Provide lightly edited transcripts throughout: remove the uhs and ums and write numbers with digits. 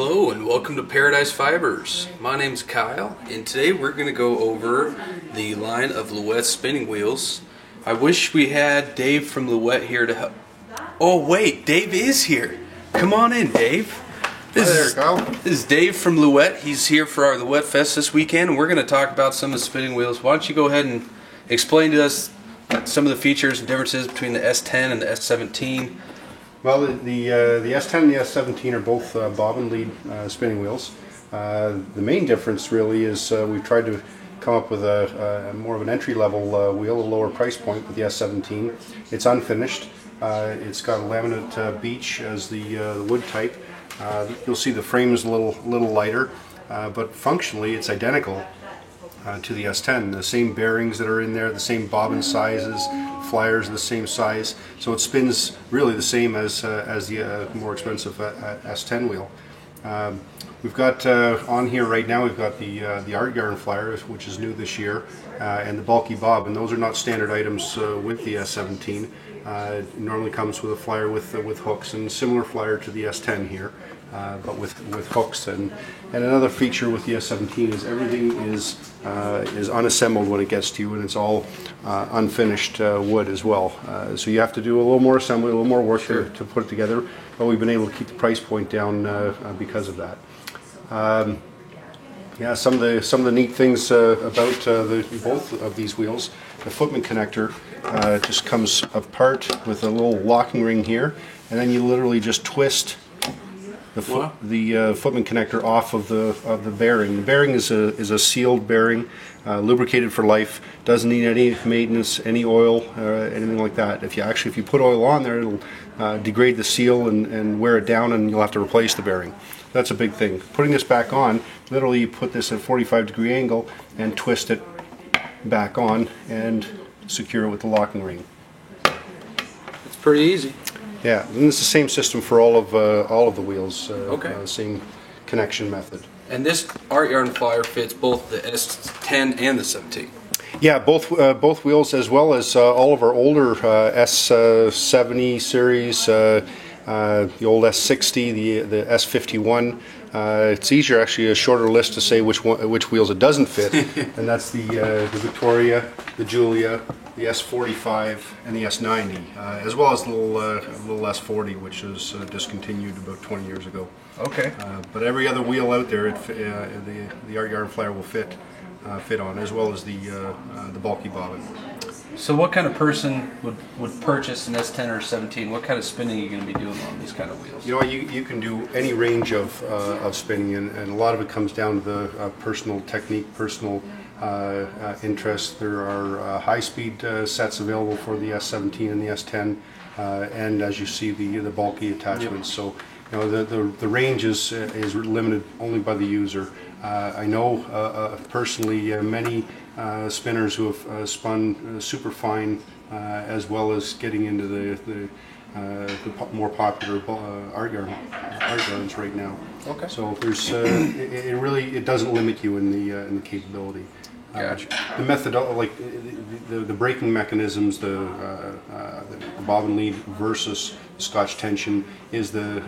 Hello and welcome to Paradise Fibers. My name's Kyle and today we're going to go over the line of Lewitt spinning wheels. I wish we had Dave from Lewitt here to help. Oh wait, Dave is here. Come on in, Dave. Hi there, Kyle. This is Dave from Lewitt. He's here for our Lewitt Fest this weekend and we're going to talk about some of the spinning wheels. Why don't you go ahead and explain to us some of the features and differences between the S10 and the S17. Well, the S10 and the S17 are both bobbin lead spinning wheels. The main difference really is we've tried to come up with a more of an entry-level wheel, a lower price point with the S17. It's unfinished. It's got a laminate beech as the wood type. You'll see the frame is a little lighter, but functionally it's identical to the S10. The same bearings that are in there, the same bobbin sizes, flyers are the same size, so it spins really the same as the more expensive S10 wheel. We've got on here right now, we've got the art yarn flyer, which is new this year, and the bulky bob, and those are not standard items with the S17. It normally comes with a flyer with hooks, and similar flyer to the S10 here, but with hooks. And another feature with the S17 is everything is unassembled when it gets to you, and it's all unfinished wood as well. So you have to do a little more assembly, a little more work to put it together, but we've been able to keep the price point down because of that. Yeah, some of the neat things about both of these wheels. The footman connector just comes apart with a little locking ring here, and then you literally just twist the footman connector off of the bearing. The bearing is a sealed bearing, lubricated for life. Doesn't need any maintenance, any oil, anything like that. If you put oil on there, it'll degrade the seal and wear it down, and you'll have to replace the bearing. That's a big thing. Putting this back on, literally you put this at a 45-degree angle and twist it back on and secure it with the locking ring. It's pretty easy. Yeah, and it's the same system for all of the wheels. Okay. Same connection method. And this art yarn flyer fits both the S10 and the 17. Yeah, both wheels, as well as all of our older S70 series, the old S60, the S51. It's easier, actually, a shorter list to say which wheels it doesn't fit, and that's the Victoria, the Julia, the S45, and the S90, as well as the little S40, which was discontinued about 20 years ago. Okay. But every other wheel out there, the art yarn flyer will fit on, as well as the bulky bobbin. So what kind of person would purchase an S10 or 17? What kind of spinning are you going to be doing on these kind of wheels? You know, you can do any range of spinning, and a lot of it comes down to the personal technique, personal interest. There are high-speed sets available for the S17 and the S10, and as you see, the bulky attachments. Yep. So, you know, the range is limited only by the user. I know personally many spinners who have spun super fine, as well as getting into the more popular art yarns right now. Okay. So there's it doesn't limit you in the capability. Gotcha. The method, like the braking mechanisms, the bobbin lead versus Scotch tension is the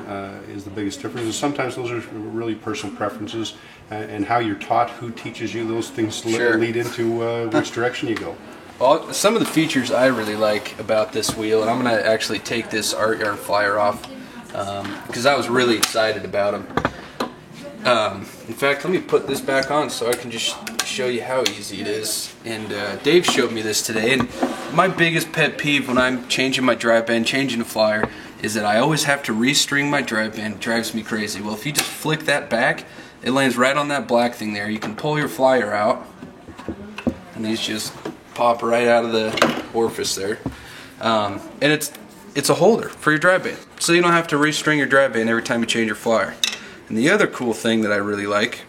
biggest difference. And sometimes those are really personal preferences, and how you're taught, who teaches you, those things lead into which direction you go. Well, some of the features I really like about this wheel, and I'm going to actually take this art yarn flyer off because I was really excited about them. In fact, let me put this back on so I can just show you how easy it is. And Dave showed me this today, and my biggest pet peeve when I'm changing my drive band, changing a flyer, is that I always have to restring my drive band. It drives me crazy. Well, if you just flick that back, it lands right on that black thing there. You can pull your flyer out, and these just pop right out of the orifice there. And it's a holder for your drive band, so you don't have to restring your drive band every time you change your flyer. And the other cool thing that I really like,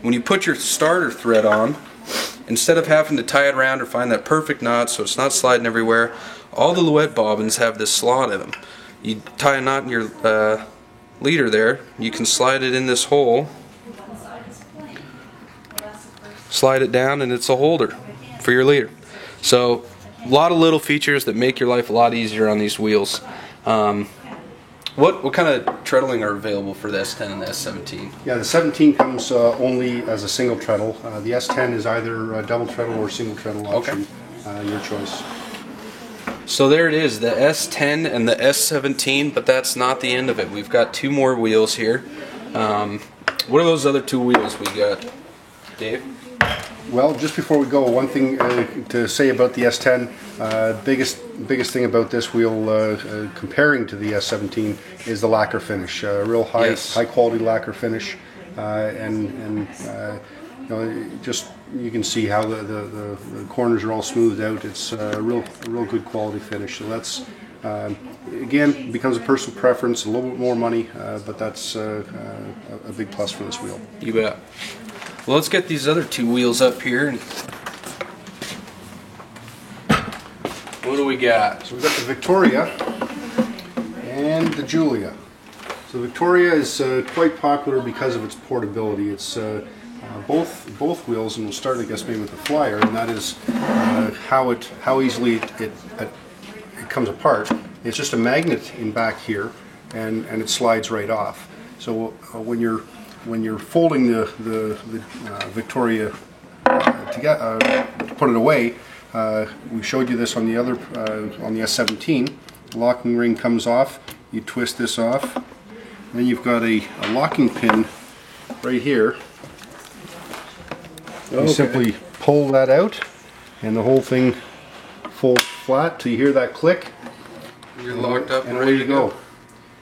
when you put your starter thread on, instead of having to tie it around or find that perfect knot so it's not sliding everywhere, all the Lewitt bobbins have this slot in them. You tie a knot in your leader there, you can slide it in this hole, slide it down, and it's a holder for your leader. So a lot of little features that make your life a lot easier on these wheels. What kind of treadling are available for the S10 and the S17? Yeah, the 17 comes only as a single treadle. The S10 is either a double treadle or single treadle option. Okay. Your choice. So there it is, the S10 and the S17, but that's not the end of it. We've got 2 more wheels here. What are those other 2 wheels we got, Dave? Well, just before we go, one thing to say about the S10, biggest thing about this wheel comparing to the S17 is the lacquer finish. Real high quality lacquer finish, and you know, just you can see how the corners are all smoothed out. It's a real good quality finish. So that's again, becomes a personal preference. A little bit more money, but that's a big plus for this wheel. You bet. Well, let's get these other 2 wheels up here. What do we got? So we've got the Victoria and the Giulia. So Victoria is quite popular because of its portability. It's both wheels, and we'll start, I guess, maybe with the Flyer, and that is how easily it comes apart. It's just a magnet in back here, and it slides right off. So when you're folding the Victoria to put it away, we showed you this on the other on the S17. The locking ring comes off. You twist this off. Then you've got a locking pin right here. You simply pull that out, and the whole thing folds flat till you hear that click. You're locked up and ready to go.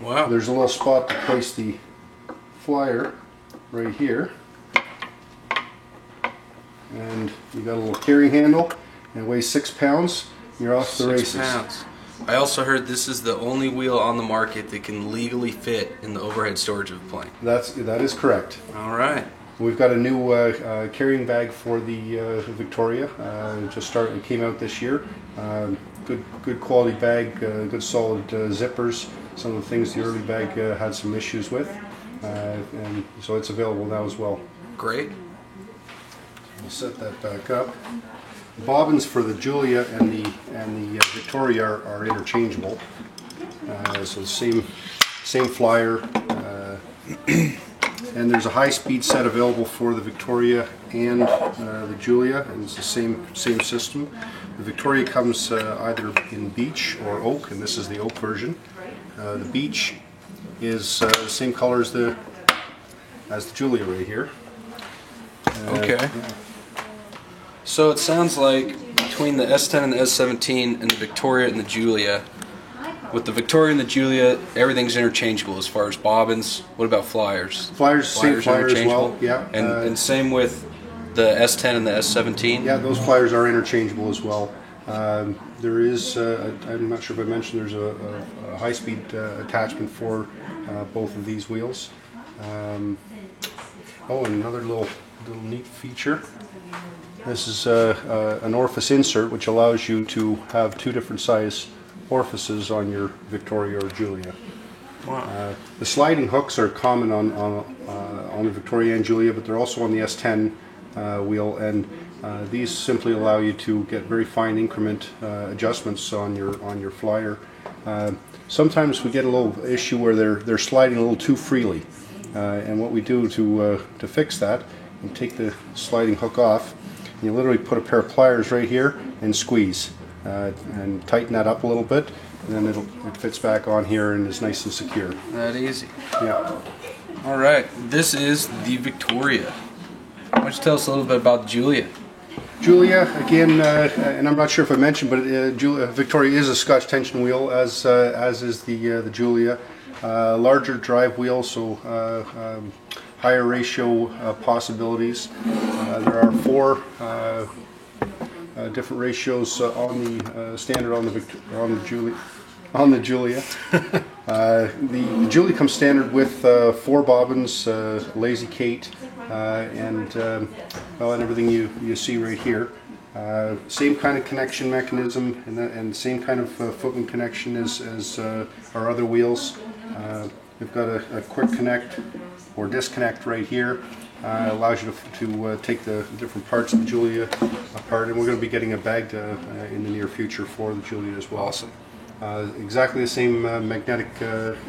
Wow. There's a little spot to place the Flyer right here, and you got a little carry handle, and it weighs 6 pounds. You're off the races. 6 pounds. I also heard this is the only wheel on the market that can legally fit in the overhead storage of a plane. That is correct. All right. We've got a new carrying bag for the Victoria. It came out this year. Good quality bag, good solid zippers. Some of the things the early bag had some issues with, and so it's available now as well. Great. We'll set that back up. The bobbins for the Giulia and the Victoria are interchangeable. So the same flyer. And there's a high-speed set available for the Victoria and the Giulia, and it's the same system. The Victoria comes either in beech or oak, and this is the oak version. The beech is the same color as the Giulia right here. Okay. Yeah. So it sounds like between the S10 and the S17 and the Victoria and the Giulia, with the Victoria and the Giulia, everything's interchangeable as far as bobbins. What about flyers? Same flyer as well. Yeah. And same with the S10 and the S17. Yeah, those flyers are interchangeable as well. There is, I'm not sure if I mentioned, there's a high-speed attachment for both of these wheels. And another little neat feature. This is an orifice insert, which allows you to have 2 different size orifices on your Victoria or Giulia. Wow. The sliding hooks are common on the Victoria and Giulia, but they're also on the S10 wheel, and these simply allow you to get very fine increment adjustments on your flyer. Sometimes we get a little issue where they're sliding a little too freely, and what we do to fix that, you take the sliding hook off, and you literally put a pair of pliers right here and squeeze. And tighten that up a little bit, and then it fits back on here and is nice and secure. That easy. Yeah. All right. This is the Victoria. Why don't you tell us a little bit about the Giulia? Giulia, again, and I'm not sure if I mentioned, but Victoria is a Scotch tension wheel, as is the Giulia. Larger drive wheel, so higher ratio possibilities. There are 4 different ratios on the standard on the Giulia. The Giulia comes standard with 4 bobbins, lazy Kate, and everything you see right here. Same kind of connection mechanism and same kind of footman connection as our other wheels. We've got a quick connect or disconnect right here. Allows you to take the different parts of the Giulia apart, and we're going to be getting a bag in the near future for the Giulia as well. Awesome. Exactly the same magnetic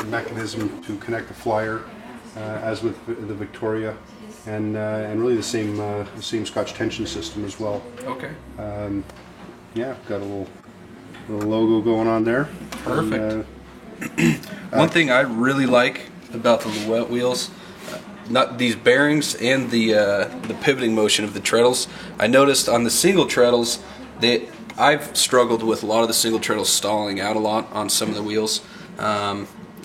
mechanism to connect the flyer as with the Victoria, and really the same Scotch tension system as well. Okay. Yeah, got a little logo going on there. Perfect. One thing I really like about the Louet wheels, not these bearings and the pivoting motion of the treadles. I noticed on the single treadles that I've struggled with a lot of the single treadles stalling out a lot on some of the wheels,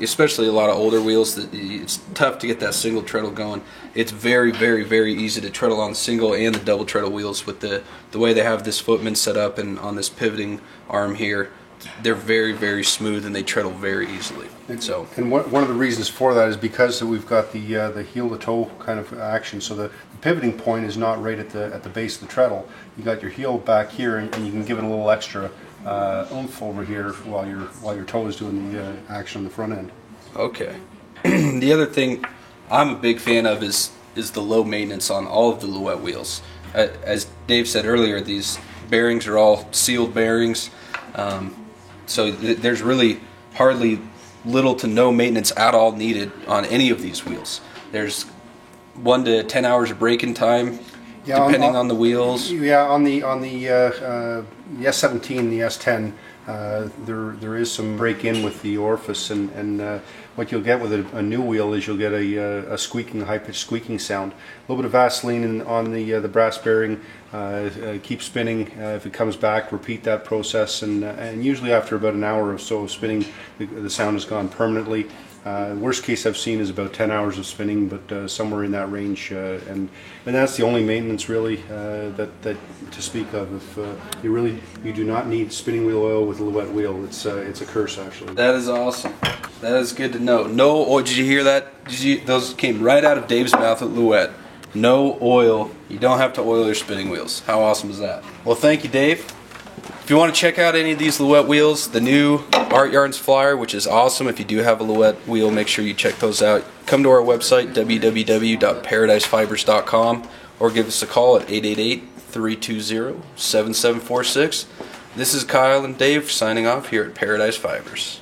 especially a lot of older wheels. It's tough to get that single treadle going. It's very, very, very easy to treadle on single and the double treadle wheels with the way they have this footman set up and on this pivoting arm here. They're very, very smooth and they treadle very easily. And one of the reasons for that is because we've got the heel to toe kind of action. So the pivoting point is not right at the base of the treadle. You got your heel back here, and you can give it a little extra oomph over here while your toe is doing the action on the front end. Okay. The other thing I'm a big fan of is the low maintenance on all of the Louet wheels. As Dave said earlier, these bearings are all sealed bearings. So there's really hardly little to no maintenance at all needed on any of these wheels. There's 1 to 10 hours of braking time, depending on the wheels. Yeah, on the S17, the S10, there is some break-in with the orifice, and what you'll get with a new wheel is you'll get a squeaking, high-pitched squeaking sound. A little bit of Vaseline on the brass bearing, keep spinning. If it comes back, repeat that process, and usually after about an hour or so of spinning, the sound is gone permanently. Worst case I've seen is about 10 hours of spinning, but somewhere in that range, and that's the only maintenance really that to speak of. If you do not need spinning wheel oil with a Louet wheel, it's a curse actually. That is awesome. That is good to know. No oil. Did you hear that? Those came right out of Dave's mouth at Louet. No oil. You don't have to oil your spinning wheels. How awesome is that? Well, thank you, Dave. If you want to check out any of these Louet wheels, the new Art Yarns flyer, which is awesome. If you do have a Louet wheel, make sure you check those out. Come to our website, www.paradisefibers.com, or give us a call at 888-320-7746. This is Kyle and Dave signing off here at Paradise Fibers.